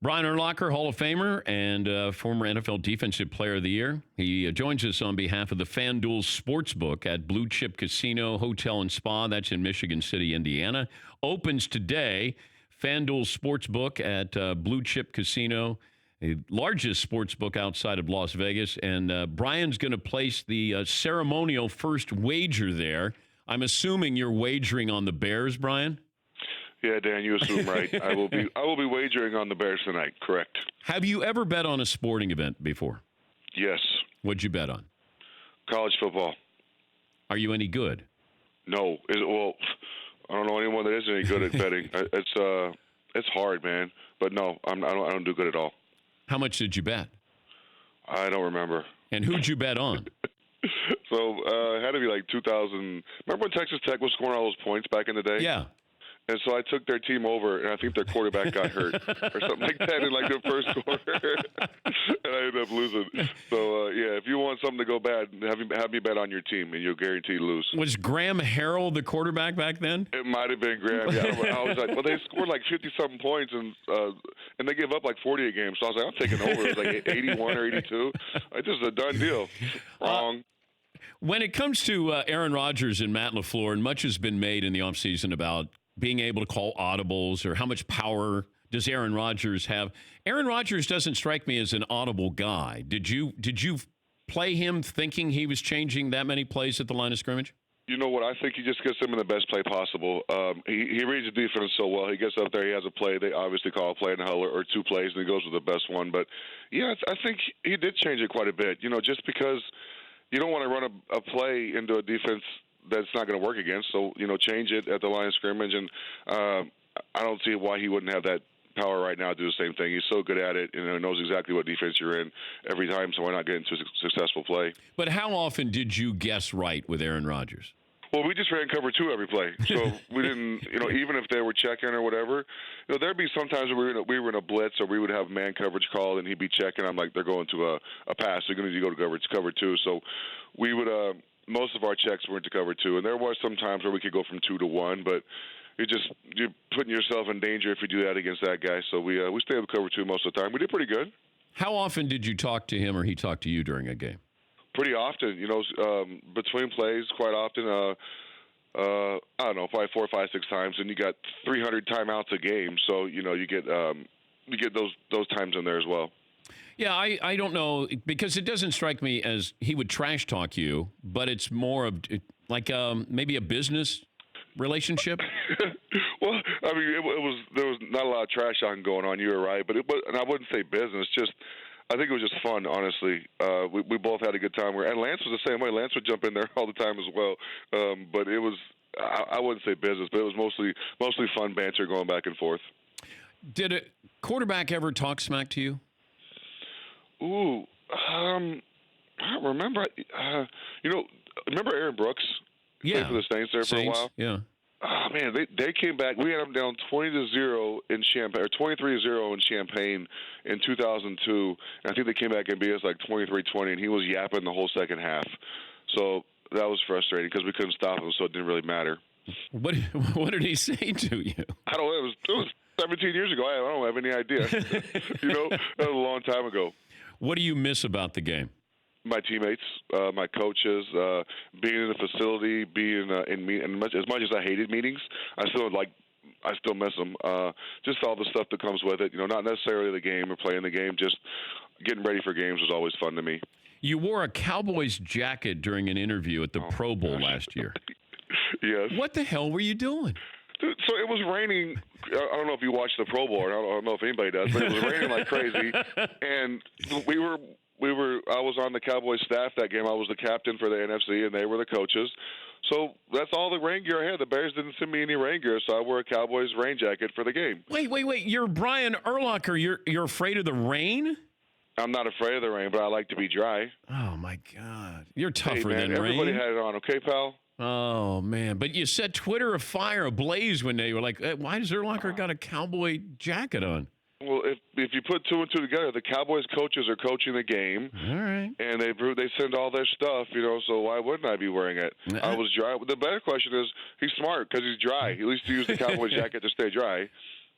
Brian Urlacher, Hall of Famer and former NFL Defensive Player of the Year. He joins us on behalf of the FanDuel Sportsbook at Blue Chip Casino, Hotel and Spa. That's in Michigan City, Indiana. Opens today. FanDuel Sportsbook at Blue Chip Casino, the largest sportsbook outside of Las Vegas. And Brian's going to place the ceremonial first wager there. I'm assuming you're wagering on the Bears, Brian? Yeah, Dan, you assume right. I will be wagering on the Bears tonight. Correct. Have you ever bet on a sporting event before? Yes. What'd you bet on? College football. Are you any good? No. Well, I don't know anyone that is any good at betting. It's hard, man. But no, I don't do good at all. How much did you bet? I don't remember. And who'd you bet on? So it had to be like 2000. Remember when Texas Tech was scoring all those points back in the day? Yeah. And so I took their team over, and I think their quarterback got hurt or something like that in like the first quarter, and I ended up losing. So yeah, if you want something to go bad, have me bet on your team, and you'll guarantee to lose. Was Graham Harrell the quarterback back then? It might have been Graham. Yeah, I was like, well, they scored like 50-something points, and they gave up like 40 a game. So I was like, I'm taking over. It was like 81 or 82. Like, this is a done deal. Wrong. When it comes to Aaron Rodgers and Matt LaFleur, and much has been made in the offseason about being able to call audibles or how much power does Aaron Rodgers have. Aaron Rodgers doesn't strike me as an audible guy. Did you play him thinking he was changing that many plays at the line of scrimmage? You know what? I think he just gets them in the best play possible. He reads the defense so well. He gets up there, he has a play. They obviously call a play in the huddle or two plays, and he goes with the best one. But, yeah, I think he did change it quite a bit, just because you don't want to run a play into a defense that's not going to work against. So, change it at the line of scrimmage. And I don't see why he wouldn't have that power right now to do the same thing. He's so good at it and knows exactly what defense you're in every time, so why not get into a successful play? But how often did you guess right with Aaron Rodgers? Well, we just ran cover two every play. So we didn't, even if they were checking or whatever, there'd be sometimes where we were in a blitz or we would have man coverage called and he'd be checking. I'm like, they're going to a pass. They're going to go to cover two. So we would most of our checks were into cover two, and there were some times where we could go from 2 to 1, but you're putting yourself in danger if you do that against that guy. So we stayed with cover two most of the time. We did pretty good. How often did you talk to him or he talk to you during a game? Pretty often, between plays, quite often. I don't know, probably 4, 5, 6 times, and you got 300 timeouts a game, so you get those times in there as well. Yeah, I don't know, because it doesn't strike me as he would trash talk you, but it's more of like maybe a business relationship. Well, I mean, there was not a lot of trash talking going on. You were right, and I wouldn't say business. Just I think it was just fun, honestly. We both had a good time. And Lance was the same way. Lance would jump in there all the time as well. But it was I wouldn't say business, but it was mostly fun banter going back and forth. Did a quarterback ever talk smack to you? Ooh, I don't remember. Remember Aaron Brooks? Yeah, played for the Saints there for a while. Yeah. Oh man, they came back. We had them down 20-0 in Champaign, or 23-0 in Champaign in 2002. And I think they came back and beat us like 23-20, and he was yapping the whole second half. So that was frustrating because we couldn't stop him, so it didn't really matter. What did he say to you? I don't know. It was 17 years ago. I don't have any idea. That was a long time ago. What do you miss about the game? My teammates, my coaches, being in the facility, being in as much as I hated meetings, I still miss them. Just all the stuff that comes with it. Not necessarily the game or playing the game, just getting ready for games was always fun to me. You wore a Cowboys jacket during an interview at the Pro Bowl last year. Yes. What the hell were you doing? Dude, so it was raining. I don't know if you watched the Pro Bowl, or I don't know if anybody does, but it was raining like crazy. And I was on the Cowboys staff that game. I was the captain for the NFC, and they were the coaches. So that's all the rain gear I had. The Bears didn't send me any rain gear, so I wore a Cowboys rain jacket for the game. Wait. You're Brian Urlacher. You're afraid of the rain? I'm not afraid of the rain, but I like to be dry. Oh, my God. You're tougher than rain. Everybody had it on, okay, pal? Oh, man. But you set Twitter afire, ablaze when they were like, why does Urlacher got a Cowboy jacket on? Well, if you put 2 and 2 together, the Cowboys coaches are coaching the game. All right. And they send all their stuff, so why wouldn't I be wearing it? I was dry. The better question is, he's smart because he's dry. At least he used the Cowboys jacket to stay dry.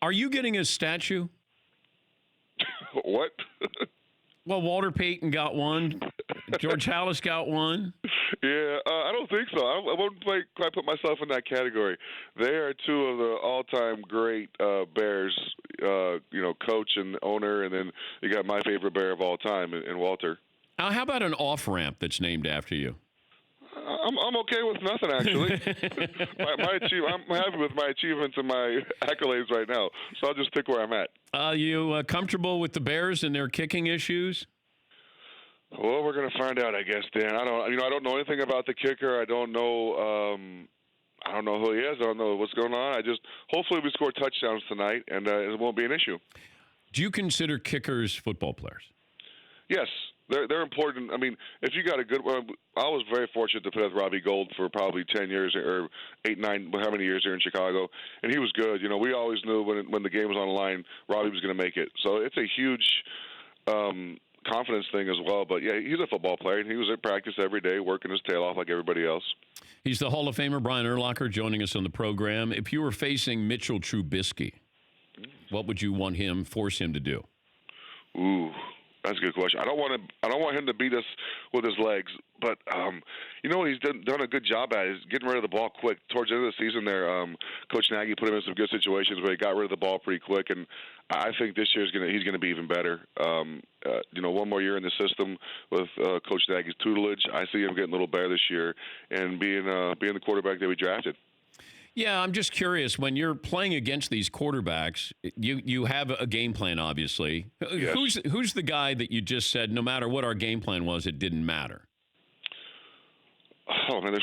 Are you getting a statue? What? Well, Walter Payton got one. George Halas got one. Yeah, I don't think so. I wouldn't quite put myself in that category. They are two of the all-time great Bears, coach and owner, and then you got my favorite Bear of all time, in Walter. How about an off-ramp that's named after you? I'm okay with nothing, actually. I'm happy with my achievements and my accolades right now, so I'll just stick where I'm at. Are you comfortable with the Bears and their kicking issues? Well, we're going to find out, I guess, Dan. I don't know anything about the kicker. I don't know who he is. I don't know what's going on. Hopefully we score touchdowns tonight, and it won't be an issue. Do you consider kickers football players? Yes. They're important. I mean, if you got a good one, I was very fortunate to play with Robbie Gould for probably 10 years or 8, 9, how many years here in Chicago, and he was good. We always knew when the game was on the line, Robbie was going to make it. So it's a huge confidence thing as well. But, yeah, he's a football player, and he was at practice every day working his tail off like everybody else. He's the Hall of Famer, Brian Urlacher, joining us on the program. If you were facing Mitchell Trubisky, what would you force him to do? Ooh. That's a good question. I don't want him to beat us with his legs, but what he's done a good job at is getting rid of the ball quick. Towards the end of the season, there, Coach Nagy put him in some good situations where he got rid of the ball pretty quick, and I think this year he's going to be even better. One more year in the system with Coach Nagy's tutelage, I see him getting a little better this year and being the quarterback that we drafted. Yeah, I'm just curious. When you're playing against these quarterbacks, you have a game plan, obviously. Yes. Who's the guy that you just said, no matter what our game plan was, it didn't matter? Oh, man,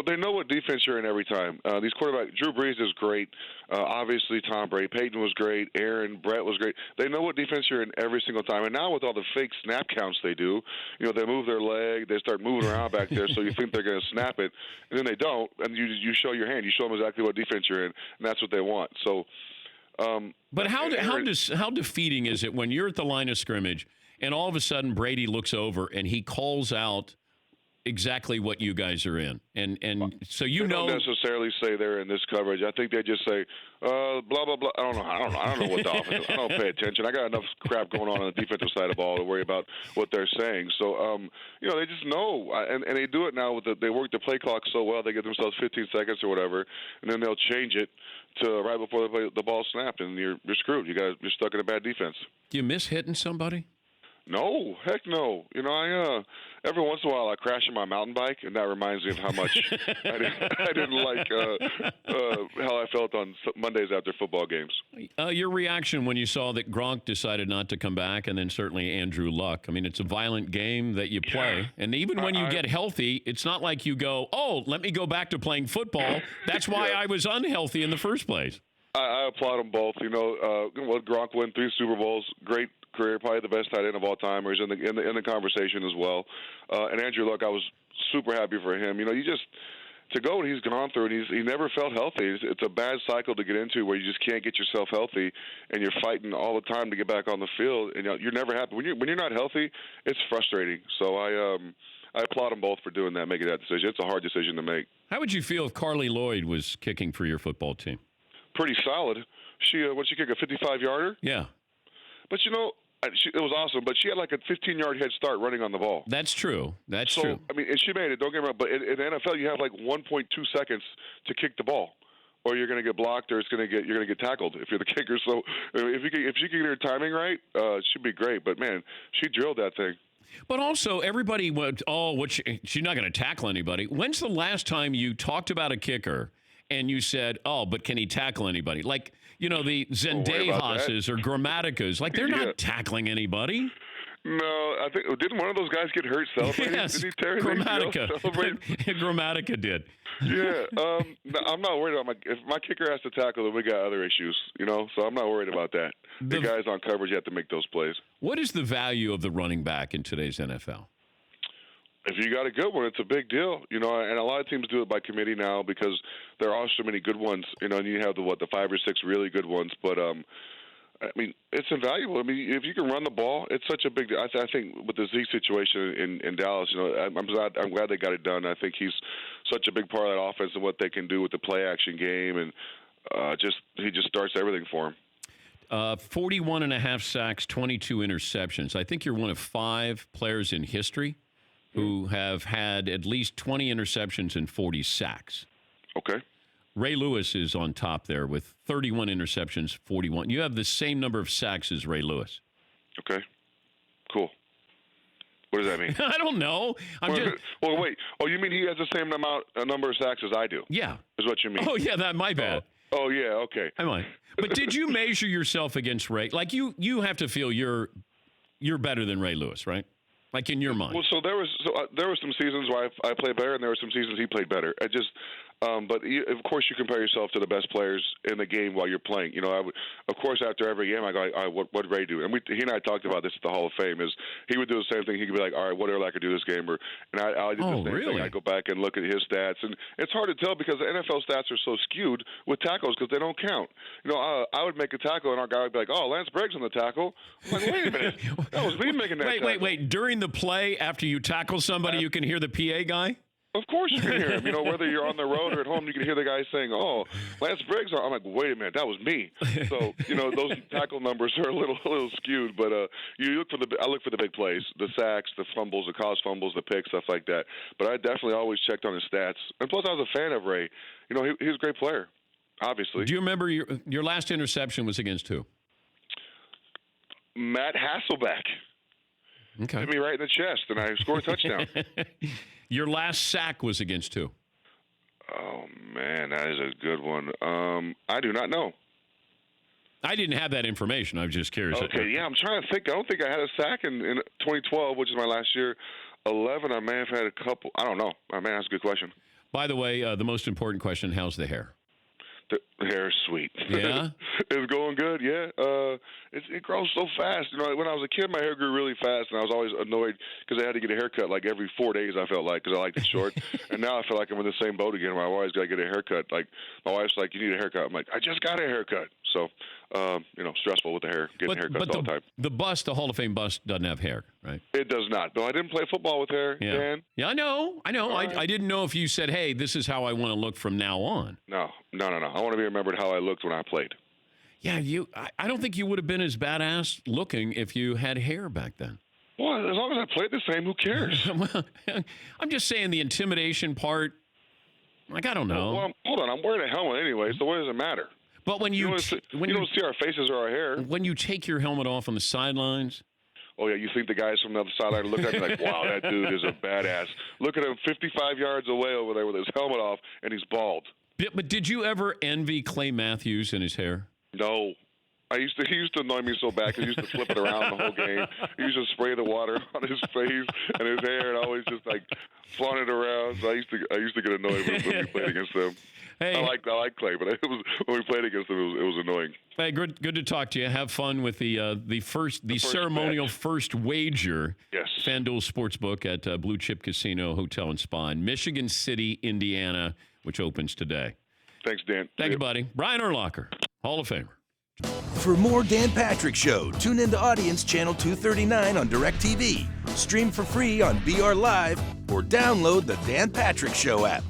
they know what defense you're in every time. These quarterbacks, Drew Brees is great. Obviously, Tom Brady. Peyton was great. Brett was great. They know what defense you're in every single time. And now with all the fake snap counts they do, they move their leg, they start moving around back there, so you think they're going to snap it, and then they don't, and you show your hand. You show them exactly what defense you're in, and that's what they want. So, but how defeating is it when you're at the line of scrimmage and all of a sudden Brady looks over and he calls out exactly what you guys are in, and so they don't necessarily say they're in this coverage. I think they just say blah blah blah. I don't know what the offense. I don't pay attention. I got enough crap going on the defensive side of the ball to worry about what they're saying. So they just know, and they do it now they work the play clock so well. They give themselves 15 seconds or whatever, and then they'll change it to right before the ball snapped, and you're screwed. You're stuck in a bad defense. Do you miss hitting somebody? No, heck no. I every once in a while I crash on my mountain bike, and that reminds me of how much I didn't like how I felt on Mondays after football games. Your reaction when you saw that Gronk decided not to come back, and then certainly Andrew Luck. I mean, it's a violent game that you play, and even when you get healthy, it's not like you go, "Oh, let me go back to playing football." That's why I was unhealthy in the first place. I applaud them both. Gronk won 3 Super Bowls. Great career, probably the best tight end of all time. He's in the conversation as well. And Andrew Luck, I was super happy for him. To go what he's gone through, and he never felt healthy. It's a bad cycle to get into where you just can't get yourself healthy, and you're fighting all the time to get back on the field, and you're never happy. When you're not healthy, it's frustrating. So I applaud them both for doing that, making that decision. It's a hard decision to make. How would you feel if Carli Lloyd was kicking for your football team? Pretty solid. She kick a 55-yarder? Yeah. But it was awesome. But she had like a 15-yard head start running on the ball. That's true. That's true. I mean, and she made it. Don't get me wrong. But in the NFL, you have like 1.2 seconds to kick the ball, or you're going to get blocked, or you're going to get tackled if you're the kicker. So if she can get her timing right, she'd be great. But man, she drilled that thing. But also, everybody went, she's not going to tackle anybody. When's the last time you talked about a kicker and you said, but can he tackle anybody? Like, the Zendejas or Grammaticas. Like, they're not tackling anybody. No, I think, didn't one of those guys get hurt celebrating? Yes, did he tear Grammatica did. Yeah, I'm not worried about if my kicker has to tackle, then we got other issues, so I'm not worried about that. The guys on coverage have to make those plays. What is the value of the running back in today's NFL? If you got a good one, it's a big deal, and a lot of teams do it by committee now because there are so many good ones, and you have the 5 or 6 really good ones. But I mean, it's invaluable. I mean, if you can run the ball, it's such a big deal. I think with the Zeke situation in Dallas, I'm glad they got it done. I think he's such a big part of that offense and what they can do with the play action game, and he just starts everything for him. 41 and a half sacks, 22 interceptions. I think you're one of 5 players in history who have had at least 20 interceptions and 40 sacks. Okay. Ray Lewis is on top there with 31 interceptions, 41. You have the same number of sacks as Ray Lewis. Okay. Cool. What does that mean? I don't know. Well, wait. Oh, you mean he has the same number of sacks as I do? Yeah. Is what you mean? Oh, yeah, my bad. Oh, yeah, okay. I might. But did you measure yourself against Ray? Like, you have to feel you're better than Ray Lewis, right? Like, in your mind. Well, so there were some seasons where I played better, and there were some seasons he played better. But of course you compare yourself to the best players in the game while you're playing. You know, of course after every game I go, all right, what did Ray do? And he and I talked about this at the Hall of Fame. Is he would do the same thing? He could be like, all right, what did Urlacher do this game? And I did the same thing. I go back and look at his stats, and it's hard to tell because the NFL stats are so skewed with tackles because they don't count. You know, I would make a tackle, and our guy would be like, oh, Lance Briggs on the tackle. I'm like, wait a minute, that was me making that. Wait. During the play, after you tackle somebody, you can hear the PA guy? Of course you can hear him. You know, whether you're on the road or at home, you can hear the guy saying, oh, Lance Briggs. I'm like, wait a minute, that was me. So, you know, those tackle numbers are a little skewed. But I look for the big plays, the sacks, the fumbles, the caused fumbles, the picks, stuff like that. But I definitely always checked on his stats. And plus, I was a fan of Ray. You know, he was a great player, obviously. Do you remember your last interception was against who? Matt Hasselbeck. Okay. Hit me right in the chest, and I scored a touchdown. Your last sack was against who? Oh, man, that is a good one. I do not know. I didn't have that information. I was just curious. Okay, yeah, I'm trying to think. I don't think I had a sack in 2012, which is my last year. 11, I may have had a couple. I don't know. Man, that's a good question. By the way, the most important question, how's the hair? The hair is sweet. Yeah? It's going good, yeah. It grows so fast. You know, when I was a kid, my hair grew really fast, and I was always annoyed because I had to get a haircut like every 4 days, I felt like, because I liked it short. And now I feel like I'm in the same boat again where I always got to get a haircut. Like, my wife's like, you need a haircut. I'm like, I just got a haircut. So, you know, stressful with the hair, getting haircuts all the time. The Hall of Fame bust doesn't have hair, right? It does not. No, I didn't play football with hair, Dan. Yeah, I know. I didn't know if you said, hey, this is how I want to look from now on. No. I want to be remembered how I looked when I played. Yeah, I don't think you would have been as badass looking if you had hair back then. Well, as long as I played the same, who cares? Well, I'm just saying the intimidation part, like, I don't know. Well, hold on. I'm wearing a helmet anyway, so what does it matter? But when you don't see our faces or our hair. When you take your helmet off on the sidelines. Oh, yeah, you think the guys from the other sideline look at me like, wow, that dude is a badass. Look at him 55 yards away over there with his helmet off, and he's bald. But did you ever envy Clay Matthews and his hair? No. He used to annoy me so bad because he used to flip it around the whole game. He used to spray the water on his face and his hair and always just like flaunt it around. So I used to get annoyed when we played against him. Hey, I like Clay, but when we played against him, it was annoying. Hey, good to talk to you. Have fun with the ceremonial first wager. Yes. FanDuel Sportsbook at Blue Chip Casino Hotel and Spa in Michigan City, Indiana, which opens today. Thanks, Dan. Thank you, buddy. Brian Urlacher, Hall of Famer. For more Dan Patrick Show, tune into Audience Channel 239 on DirecTV. Stream for free on BR Live or download the Dan Patrick Show app.